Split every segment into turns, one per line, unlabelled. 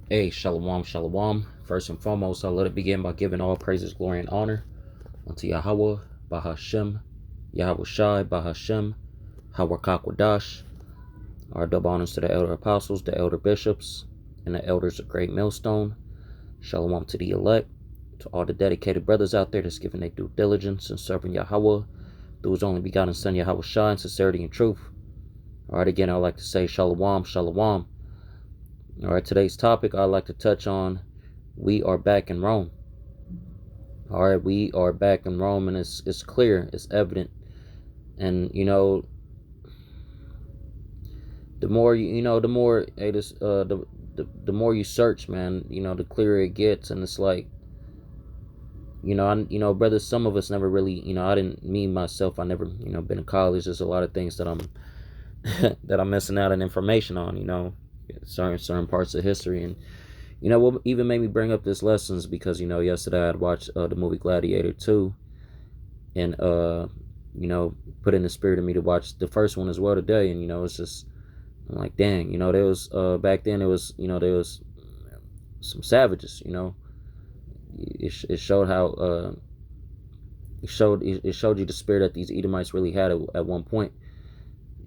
Hey, shalom, shalom. First and foremost, I'll let it begin by giving all praises, glory, and honor unto Yahawah, Bahashem, YAHAWASHI, Bahashem, Hawakwadash. Our double honors to the elder apostles, the elder bishops, and the elders of Great Millstone. Shalom to the elect, to all the dedicated brothers out there that's giving their due diligence and serving Yahawah through his only begotten Son, Yahawashi, in sincerity and truth. All right, again, I'd like to say shalom, shalom. All right, today's topic I'd like to touch on, we are back in Rome. All right, we are back in Rome, and it's clear, it's evident. And the more the more the more you search, man, the clearer it gets. And it's like, brothers, some of us never really, I didn't, me myself, I never, been in college. There's a lot of things that I'm that I'm missing out on information on, certain parts of history. And what even made me bring up this lessons, because yesterday I had watched the movie Gladiator 2, and put in the spirit of me to watch the first one as well today. And it's just, I'm like, dang, there was back then, there was some savages. It showed how it showed you the spirit that these Edomites really had at one point.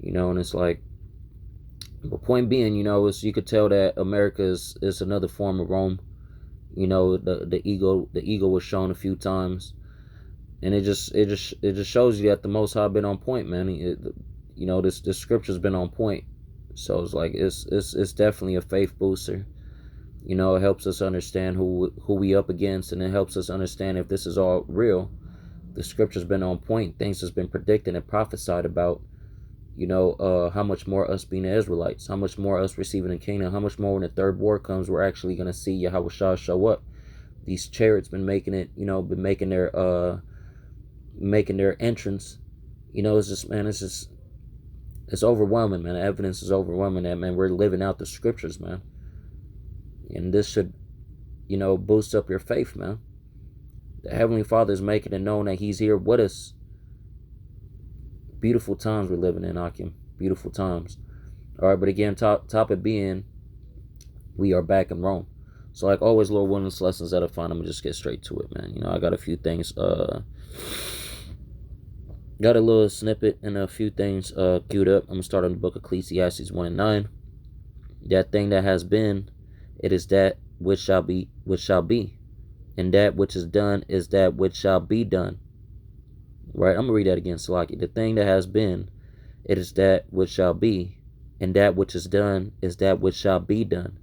And it's like, the point being, is you could tell that America is another form of Rome. The ego was shown a few times, and it just shows you that the Most High been on point, man. This scripture's been on point. So it's like, it's definitely a faith booster. It helps us understand who we up against, and it helps us understand if this is all real. The scripture's been on point. Things has been predicted and prophesied about. How much more us being the Israelites, how much more us receiving the kingdom, how much more when the third war comes, we're actually going to see Yahawah show up. These chariots been making it, been making their entrance. It's just, man, it's overwhelming, man. The evidence is overwhelming that, man, we're living out the scriptures, man. And this should, boost up your faith, man. The Heavenly Father is making it known that He's here with us. Beautiful times we're living in, Akim. Beautiful times. All right, but again, topic being, we are back in Rome. So like always, Lord willing, this lessons that I find, I'm gonna just get straight to it, man. I got a few things. Got a little snippet and a few things queued up. I'm gonna start on the book of Ecclesiastes 1 and 9. That thing that has been, it is that which shall be, and that which is done is that which shall be done. Right, I'm gonna read that again, Salaki. The thing that has been, it is that which shall be, and that which is done is that which shall be done.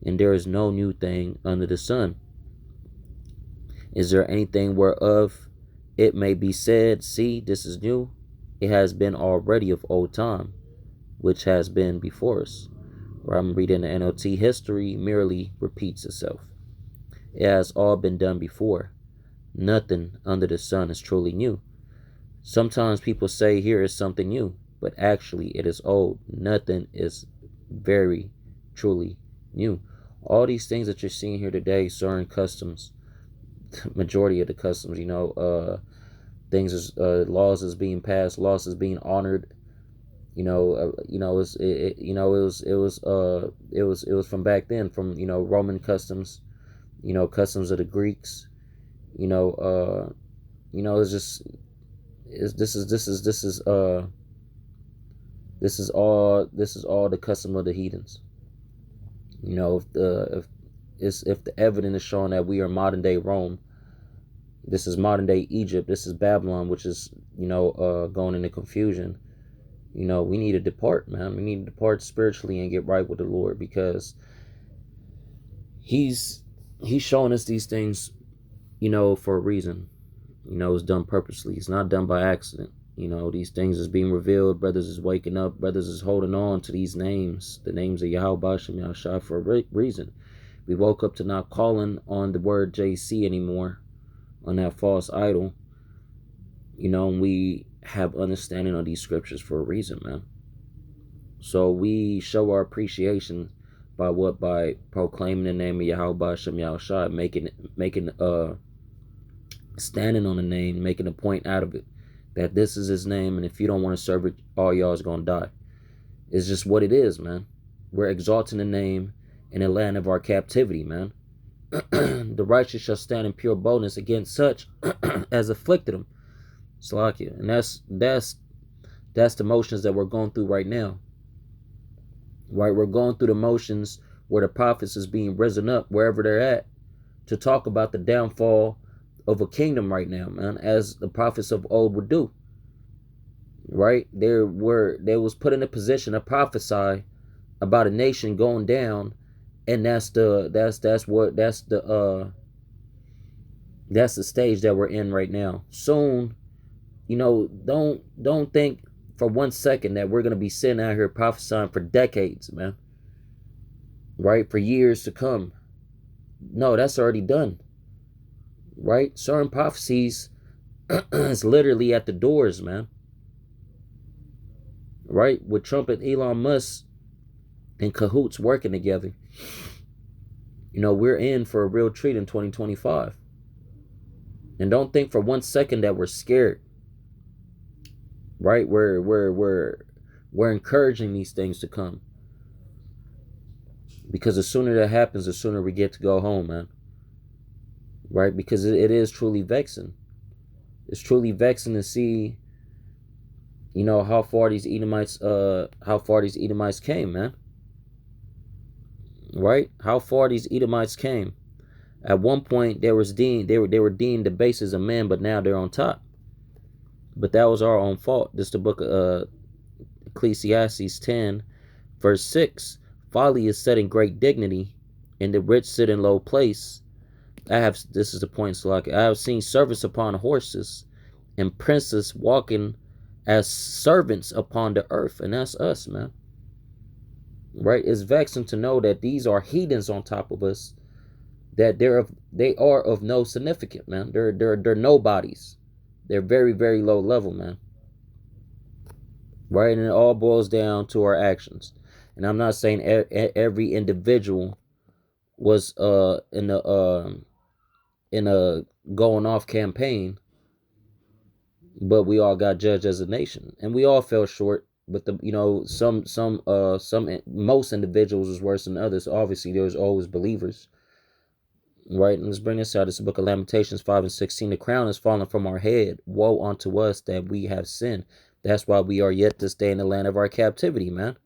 And there is no new thing under the sun. Is there anything whereof it may be said, see, this is new? It has been already of old time, which has been before us. Right, I'm reading the NLT. History merely repeats itself. It has all been done before. Nothing under the sun is truly new. Sometimes people say here is something new, but actually it is old. Nothing is very truly new. All these things that you're seeing here today, certain customs, majority of the customs, things is laws is being passed, laws is being honored. It was from back then, from Roman customs, customs of the Greeks. It's just. This is all the custom of the heathens. If the evidence is showing that we are modern day Rome, this is modern day Egypt, this is Babylon, which is going into confusion. We need to depart, man. We need to depart spiritually and get right with the Lord, because He's showing us these things, for a reason. It's done purposely. It's not done by accident. These things is being revealed. Brothers is waking up. Brothers is holding on to these names, the names of Yahawah, Shem, Yahawashi, for a reason. We woke up to not calling on the word JC anymore, on that false idol. And we have understanding of these scriptures for a reason, man. So we show our appreciation by what? By proclaiming the name of Yahawah, Shem, Yahawashi, making standing on the name, making a point out of it, that this is His name, and if you don't want to serve it, all y'all is gonna die. It's just what it is, man. We're exalting the name, in the land of our captivity, man. The righteous shall stand in pure boldness against such as afflicted them. Salakia. And that's the motions that we're going through right now. Right? We're going through the motions where the prophets is being risen up wherever they're at to talk about the downfall of a kingdom right now, man, as the prophets of old would do. Right? They was put in a position to prophesy about a nation going down, and that's the stage that we're in right now. Soon, don't think for 1 second that we're gonna be sitting out here prophesying for decades, man. Right? For years to come. No, that's already done. Right? Certain prophecies is literally at the doors, man. Right? With Trump and Elon Musk and cahoots working together. We're in for a real treat in 2025. And don't think for 1 second that we're scared. Right? We're encouraging these things to come. Because the sooner that happens, the sooner we get to go home, man. Right? Because it is truly vexing. It's truly vexing to see, how far these Edomites came, man. Right? How far these Edomites came. At one point they were deemed the bases of men, but now they're on top. But that was our own fault. This is the book of Ecclesiastes 10, verse 6. Folly is set in great dignity, and the rich sit in low place. This is the point, Salaki. I have seen servants upon horses, and princes walking as servants upon the earth, and that's us, man. Right? It's vexing to know that these are heathens on top of us, that they are of no significance, man. They're nobodies. They're very, very low level, man. Right? And it all boils down to our actions. And I'm not saying every individual was in a going off campaign, but we all got judged as a nation, and we all fell short. But most individuals was worse than others. Obviously, there's always believers. Right, and let's bring this out. It's the book of Lamentations 5 and 16. The crown is fallen from our head. Woe unto us that we have sinned. That's why we are yet to stay in the land of our captivity, man.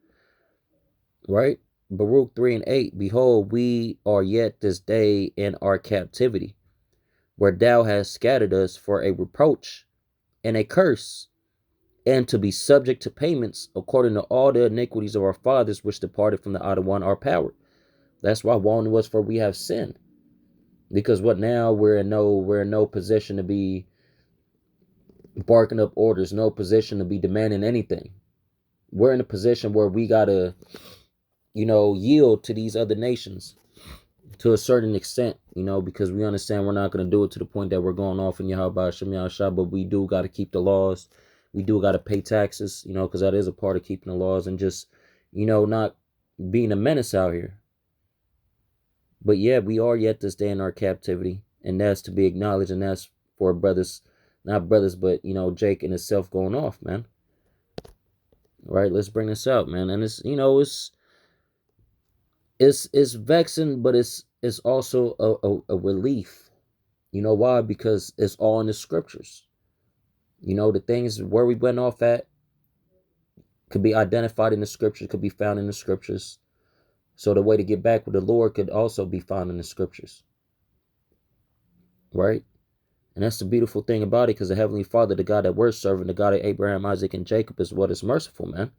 Right? Baruch 3 and 8. Behold, we are yet this day in our captivity, where thou hast scattered us for a reproach and a curse, and to be subject to payments according to all the iniquities of our fathers, which departed from the out of one our power. That's why woe unto us, for we have sinned. Because what now? We're in no position to be barking up orders, no position to be demanding anything. We're in a position where we gotta, yield to these other nations to a certain extent, because we understand we're not gonna do it to the point that we're going off in YAHAWASHI, but we do gotta keep the laws. We do gotta pay taxes, because that is a part of keeping the laws, and just, not being a menace out here. But yeah, we are yet to stay in our captivity, and that's to be acknowledged, and that's for brothers, not brothers, but Jake and himself going off, man. Right? Let's bring this out, man. And it's it's vexing, but it's also a relief. You know why? Because it's all in the scriptures. The things where we went off at could be identified in the scriptures, could be found in the scriptures. So the way to get back with the Lord could also be found in the scriptures. Right? And that's the beautiful thing about it, because the Heavenly Father, the God that we're serving, the God of Abraham, Isaac, and Jacob, is what is merciful, man.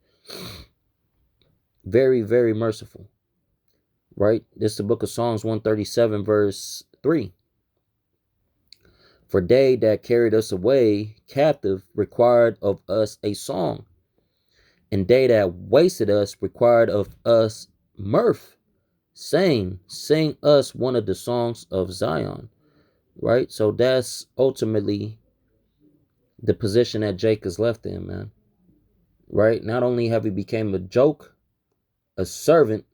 Very, very merciful. Right? This is the book of Psalms 137, verse 3. For they that carried us away captive required of us a song, and they that wasted us required of us mirth, saying, sing us one of the songs of Zion. Right? So that's ultimately the position that Jake is left in, man. Right? Not only have we became a joke, a servant,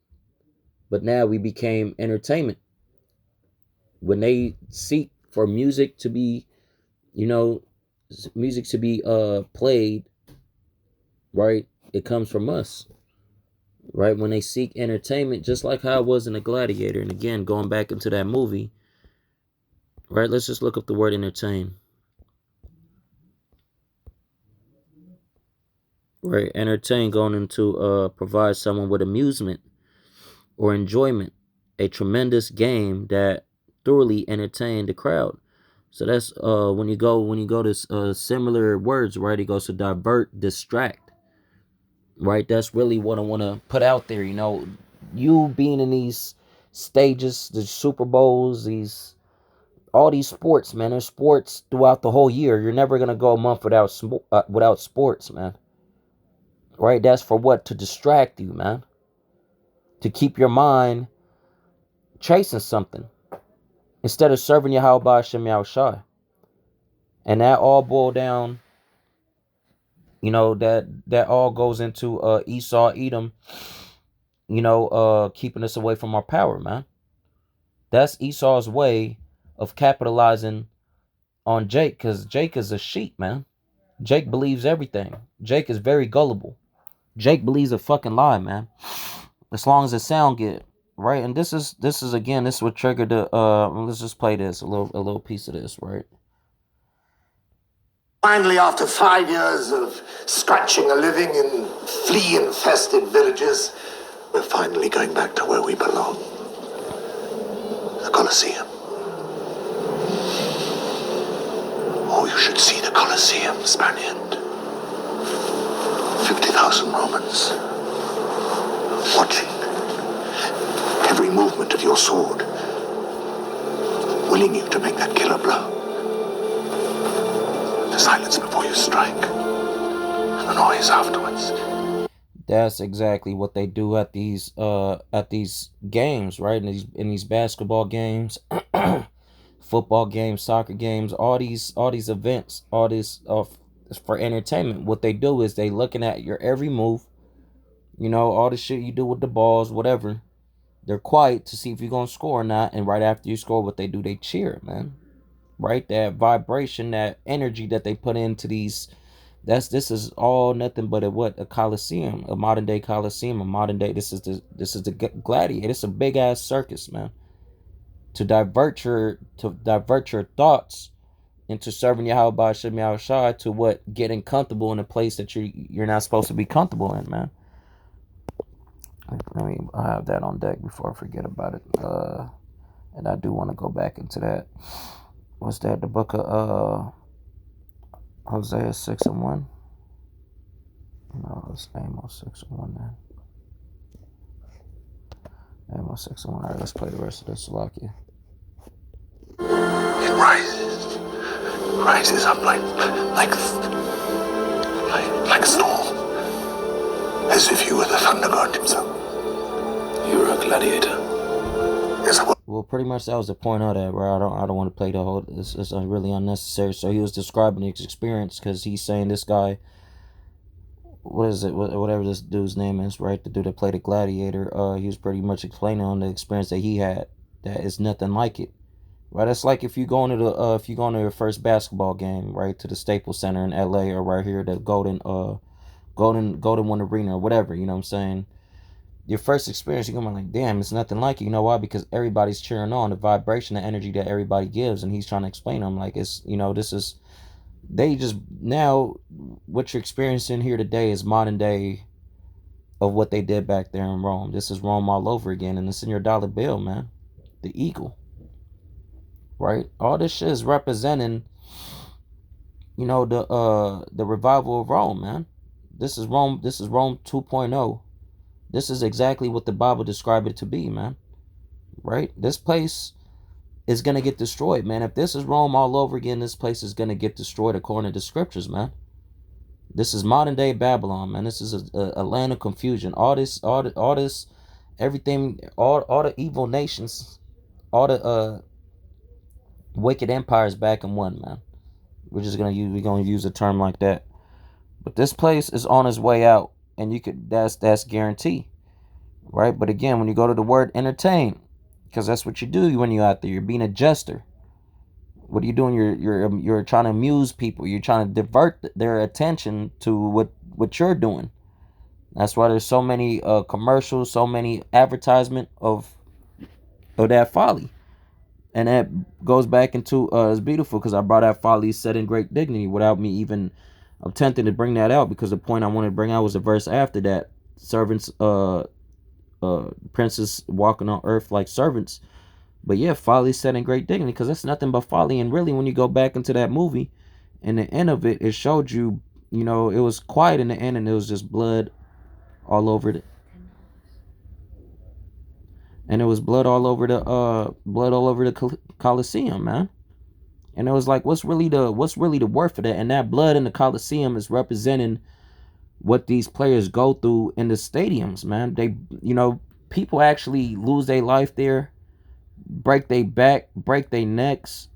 but now we became entertainment. When they seek for music to be, played, right, it comes from us. right? When they seek entertainment, just like how it was in a Gladiator. And again, going back into that movie, right? Let's just look up the word entertain. Right, entertain going into provide someone with amusement or enjoyment, a tremendous game that thoroughly entertained the crowd. So that's when you go to similar words, right? It goes to divert, distract, right? That's really what I want to put out there. You being in these stages, the Super Bowls, these all these sports, man. There's sports throughout the whole year. You're never gonna go a month without sports, man. Right? That's for what? To distract you, man. To keep your mind chasing something instead of serving YAHAWASHI. And that all boiled down, that all goes into Esau Edom, keeping us away from our power, man. That's Esau's way of capitalizing on Jake, because Jake is a sheep, man. Jake believes everything. Jake is very gullible. Jake believes a fucking lie, man. As long as it sound good, right? And this is what triggered the let's just play this, a little piece of this, right?
Finally, after 5 years of scratching a living in flea-infested villages, we're finally going back to where we belong. The Colosseum. Oh, you should see the Colosseum, Spaniard. 50,000 Romans watching every movement of your sword, willing you to make that killer blow. The silence before you strike, and the noise afterwards.
That's exactly what they do at these games, right? In these basketball games, football games, soccer games, all these events, all this for entertainment. What they do is they looking at your every move, all the shit you do with the balls, whatever. They're quiet to see if you're gonna score or not, and right after you score, what they do, they cheer, man. Right? That vibration, that energy that they put into these. This is all nothing but a coliseum, a modern day coliseum, a modern day. This is the gladiator. It's a big ass circus, man. To divert your thoughts into serving Yahawah to what? Getting comfortable in a place that you're not supposed to be comfortable in, man. I have that on deck before I forget about it. And I do want to go back into that. What's that? The book of Hosea 6:1. No, it's Amos 6:1 then. Amos 6:1. All right, let's play the rest of this. Salakia.
It rises up like a storm, as if you were the thunder god himself. You're a gladiator. Yes,
well, pretty much that was the point of that, bro. I don't want to play the whole. It's really unnecessary. So he was describing his experience because he's saying this guy. What is it? Whatever this dude's name is, right? The dude that played a gladiator. He was pretty much explaining on the experience that he had. That is nothing like it. Right, it's like if you go into your first basketball game, right, to the Staples Center in LA, or right here, the Golden One Arena, or whatever, you know what I'm saying? Your first experience, you're gonna be like, damn, it's nothing like it. You know why? Because everybody's cheering on, the vibration, the energy that everybody gives, and he's trying to explain them like this is they just now what you're experiencing here today is modern day of what they did back there in Rome. This is Rome all over again, and it's in your dollar bill, man. The eagle. Right? All this shit is representing, the revival of Rome, man. This is Rome 2.0. This is exactly what the Bible described it to be, man. Right? This place is gonna get destroyed, man. If this is Rome all over again, this place is gonna get destroyed according to the scriptures, man. This is modern day Babylon, man. This is a land of confusion. All this, everything, all the evil nations, all the wicked empires back in one, man. We're gonna use a term like that. But this place is on its way out, and that's guarantee, right? But again, when you go to the word entertain, because that's what you do when you're out there, you're being a jester. What are you doing? You're trying to amuse people. You're trying to divert their attention to what you're doing. That's why there's so many commercials, so many advertisement of that folly. And that goes back into it's beautiful because I brought out folly set in great dignity without me even attempting to bring that out, because the point I wanted to bring out was a verse after that. Servants, princes walking on earth like servants. But yeah, folly set in great dignity, because that's nothing but folly. And really, when you go back into that movie, in the end of it, it showed you, you know, it was quiet in the end, and it was just blood all over it. And it was blood all over the Coliseum, man. And it was like, what's really the worth of that? And that blood in the Coliseum is representing what these players go through in the stadiums, man. They, you know, people actually lose their life there, break their back, break their necks,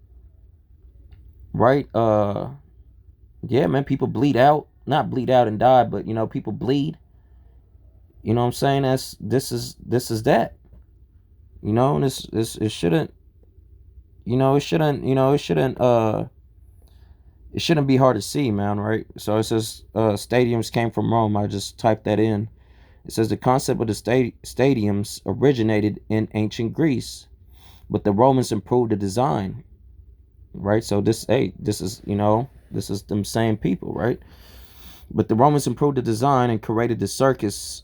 right? Yeah, man, people bleed out. Not bleed out and die, but you know, people bleed. You know what I'm saying? This is that. You know, and this it shouldn't, it shouldn't be hard to see, man, right? So it says stadiums came from Rome. I just typed that in. It says the concept of the stadiums originated in ancient Greece, but the Romans improved the design, right? So this is, this is them same people, right? But the Romans improved the design and created the circus,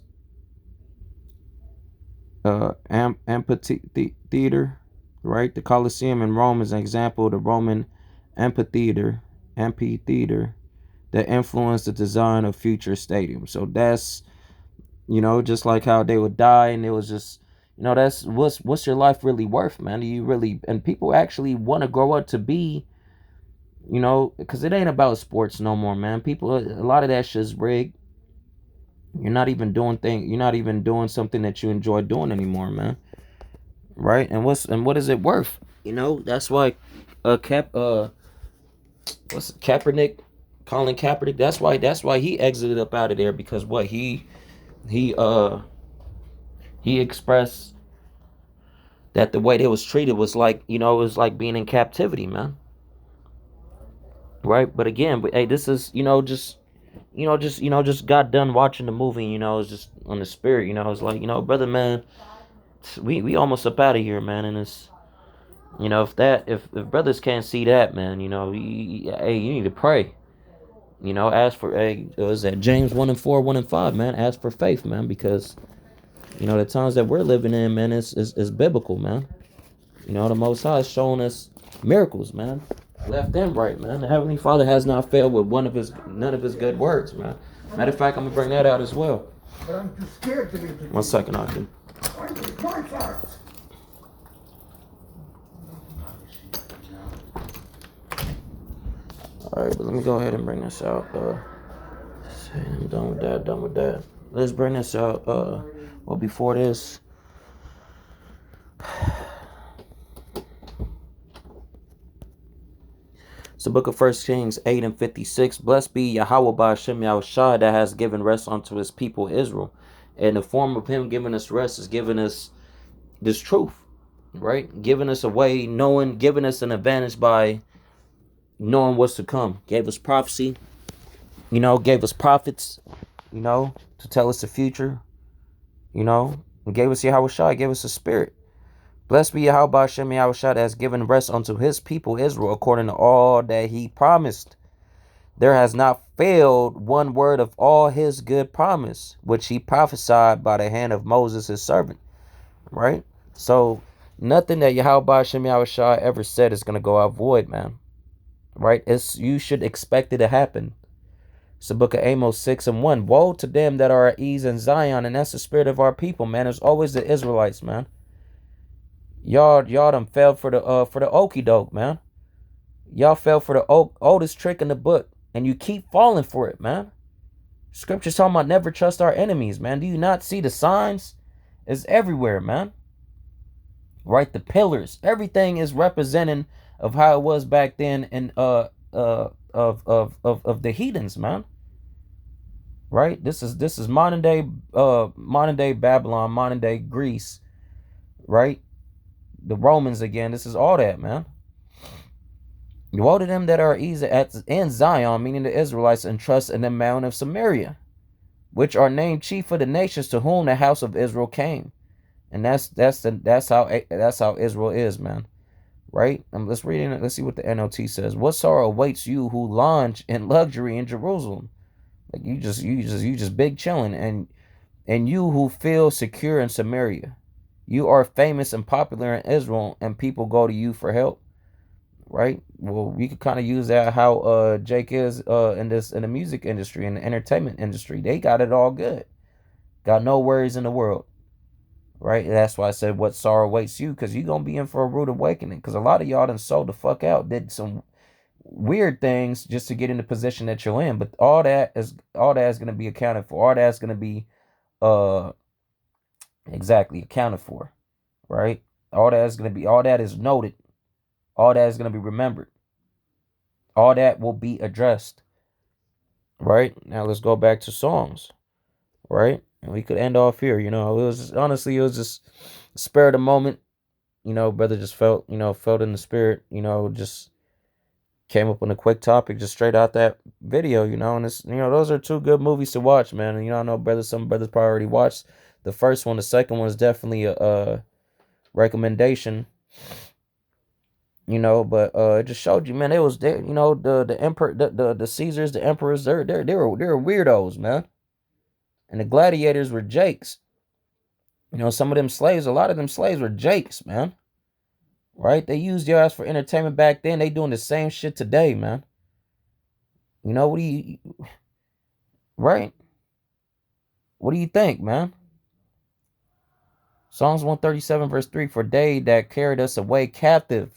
amphitheater, right? The Colosseum in Rome is an example of the Roman amphitheater that influenced the design of future stadiums. So that's, just like how they would die, and it was just, that's what's your life really worth, man? Do you really, and people actually want to grow up to be, because it ain't about sports no more, man. People, a lot of that shit's rigged. You're not even doing something that you enjoy doing anymore, man. Right? And what is it worth? That's why what's Kaepernick, Colin Kaepernick, that's why he exited up out of there, because what he uh he expressed that the way they was treated was like, it was like being in captivity, man. Right? But again, hey, this is, just got done watching the movie, it's just on the spirit, it's like, brother, man, we almost up out of here, man. And it's, if brothers can't see that, man, hey, you need to pray. Ask for, hey, was that James 1:4, 1:5, man? Ask for faith, man, because the times that we're living in, man, is biblical, man. The Most High is showing us miracles, man, left and right, man. The Heavenly Father has not failed with none of his good words, man. Matter of fact, I'm gonna bring that out as well. But I'm too scared to be. 1 second, Aki. All right, but let me go ahead and bring this out. I'm done with that. Done with that. Let's bring this out. Well, before this. It's the book of 1 Kings 8:56. Blessed be Yahawah by Hashem Yahushua, that has given rest unto his people Israel. And the form of him giving us rest is giving us this truth, right? Giving us a way, giving us an advantage by knowing what's to come. Gave us prophecy, gave us prophets, to tell us the future, and gave us Yahushua, gave us a spirit. Blessed be Yahweh Hashem Yahushua, that has given rest unto his people Israel according to all that he promised. There has not failed one word of all his good promise, which he prophesied by the hand of Moses his servant. Right? So nothing that Yahweh Hashem Yahushua ever said is going to go out void, man. Right? You should expect it to happen. It's the book of Amos 6:1. Woe to them that are at ease in Zion, and that's the spirit of our people, man. It's always the Israelites, man. Y'all done fell for the okie doke, man. Y'all fell for the oldest trick in the book, and you keep falling for it, man. Scripture's talking about never trust our enemies, man. Do you not see the signs? It's everywhere, man. Right, the pillars, everything is representing of how it was back then, and of the heathens, man. Right, this is modern day Babylon, modern day Greece, right? The Romans again. This is all that, man. Woe to them that are easy in Zion, meaning the Israelites, and trust in the mountain of Samaria. which are named chief of the nations to whom the house of Israel came. And that's how Israel is, man. Right? Let's read it. Let's see what the NLT says. What sorrow awaits you who lounge in luxury in Jerusalem? Like you just big chilling, and you who feel secure in Samaria. You are famous and popular in Israel, and people go to you for help. Right? Well, we could kind of use that how Jake is in the music industry, in the entertainment industry. They got it all good. Got no worries in the world. Right? That's why I said what sorrow awaits you, because you're gonna be in for a rude awakening. Because a lot of y'all done sold the fuck out, did some weird things just to get in the position that you're in. But all that is gonna be accounted for. All that's gonna be uh exactly accounted for. Right? All that is noted. All that is gonna be remembered. All that will be addressed. Right? Now let's go back to songs. Right? And we could end off here. You know, it was just, honestly, it was just spur of the moment. You know, brother just felt, felt in the spirit, just came up on a quick topic just straight out that video, and it's, those are two good movies to watch, man. And, I know some brothers probably already watched the first one. The second one is definitely a recommendation, but it just showed you, man, it was there, the emperor, the Caesars, the emperors, they were weirdos, man. And the gladiators were jakes. Some of them slaves, a lot of them slaves were jakes, man. Right? They used your ass for entertainment back then. They doing the same shit today, man. What do you, right? What do you think, man? Psalms 137 verse 3, for they that carried us away captive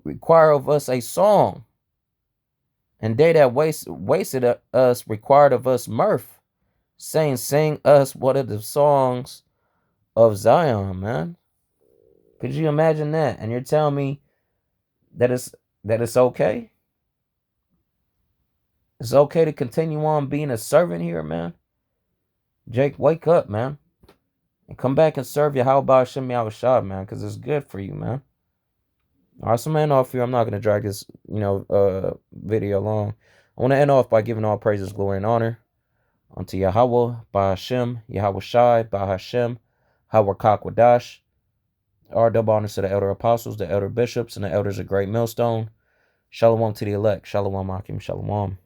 require of us a song, and they that wasted us required of us mirth, saying, sing us one of the songs of Zion, man. Could you imagine that? And you're telling me that it's okay? It's okay to continue on being a servant here, man. Jake, wake up, man. And come back and serve YAHAWASHI, man, because it's good for you, man. All right, so I'm gonna end off here. I'm not gonna drag this, video long. I want to end off by giving all praises, glory, and honor unto Yahawah, by Hashem, YAHAWASHI, by Hashem, Hawakwadash. Our double honors to the elder apostles, the elder bishops, and the elders of Great Millstone. Shalom to the elect. Shalom Akim. Shalom.